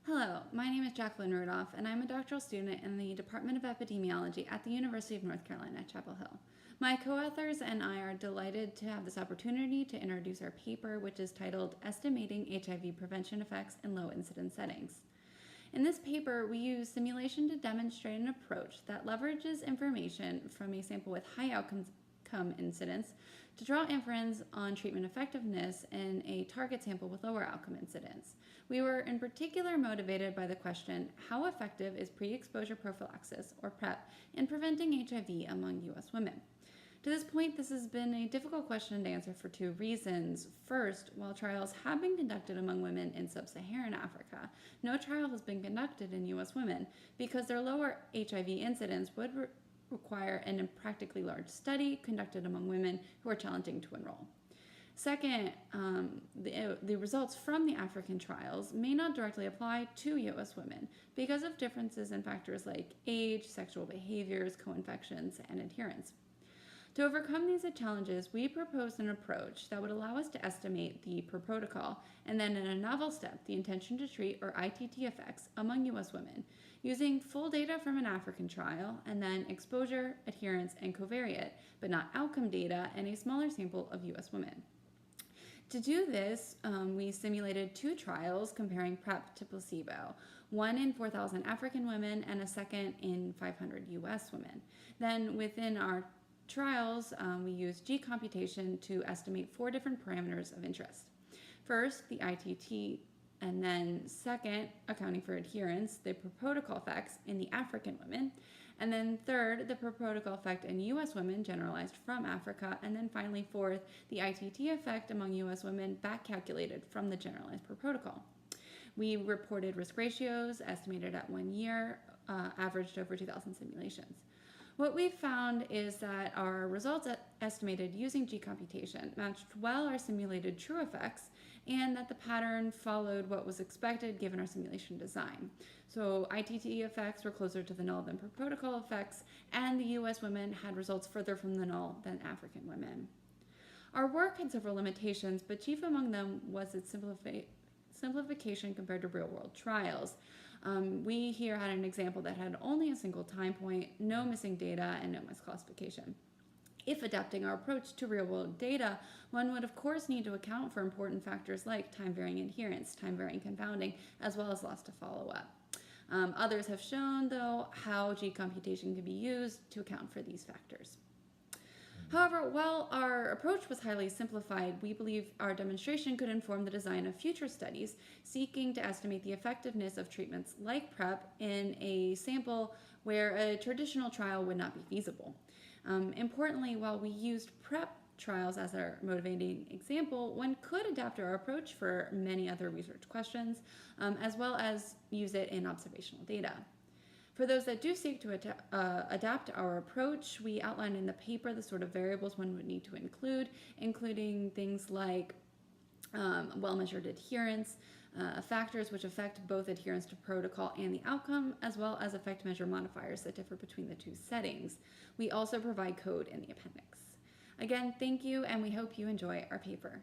Hello, my name is Jacqueline Rudolph, and I'm a doctoral student in the Department of Epidemiology at the University of North Carolina at Chapel Hill. My co-authors and I are delighted to have this opportunity to introduce our paper, which is titled Estimating HIV Prevention Effects in Low-incidence Settings. In this paper, we use simulation to demonstrate an approach that leverages information from a sample with high outcome incidence to draw inference on treatment effectiveness in a target sample with lower outcome incidence. We were in particular motivated by the question, how effective is pre-exposure prophylaxis, or PrEP, in preventing HIV among U.S. women? To this point, this has been a difficult question to answer for two reasons. First, while trials have been conducted among women in sub-Saharan Africa, no trial has been conducted in U.S. women because their lower HIV incidence would require an impractically large study conducted among women who are challenging to enroll. Second, the results from the African trials may not directly apply to U.S. women because of differences in factors like age, sexual behaviors, co-infections, and adherence. To overcome these challenges, we proposed an approach that would allow us to estimate the per protocol and then in a novel step, the intention to treat or ITT effects among U.S. women using full data from an African trial and then exposure, adherence, and covariate, but not outcome data in a smaller sample of U.S. women. To do this, we simulated two trials comparing PrEP to placebo, one in 4,000 African women and a second in 500 U.S. women. Then within our trials, we used G computation to estimate four different parameters of interest. First, the ITT, and then second, accounting for adherence, the per protocol effects in the African women, and then third, the per protocol effect in U.S. women generalized from Africa, and then finally fourth, the ITT effect among U.S. women back calculated from the generalized per protocol. We reported risk ratios estimated at 1 year, averaged over 2,000 simulations. What we found is that our results estimated using G computation matched well our simulated true effects and that the pattern followed what was expected given our simulation design. So ITT effects were closer to the null than per protocol effects, and the US women had results further from the null than African women. Our work had several limitations, but chief among them was its simplification compared to real-world trials. We here had an example that had only a single time point, no missing data, and no misclassification. If adapting our approach to real-world data, one would of course need to account for important factors like time-varying adherence, time-varying confounding, as well as loss to follow-up. Others have shown, though, how G computation can be used to account for these factors. However, while our approach was highly simplified, we believe our demonstration could inform the design of future studies seeking to estimate the effectiveness of treatments like PrEP in a sample where a traditional trial would not be feasible. Importantly, while we used PrEP trials as our motivating example, one could adapt our approach for many other research questions, as well as use it in observational data. For those that do seek to adapt our approach, we outlined in the paper the sort of variables one would need to include, including things like well-measured adherence, factors which affect both adherence to protocol and the outcome, as well as effect measure modifiers that differ between the two settings. We also provide code in the appendix. Again, thank you, and we hope you enjoy our paper.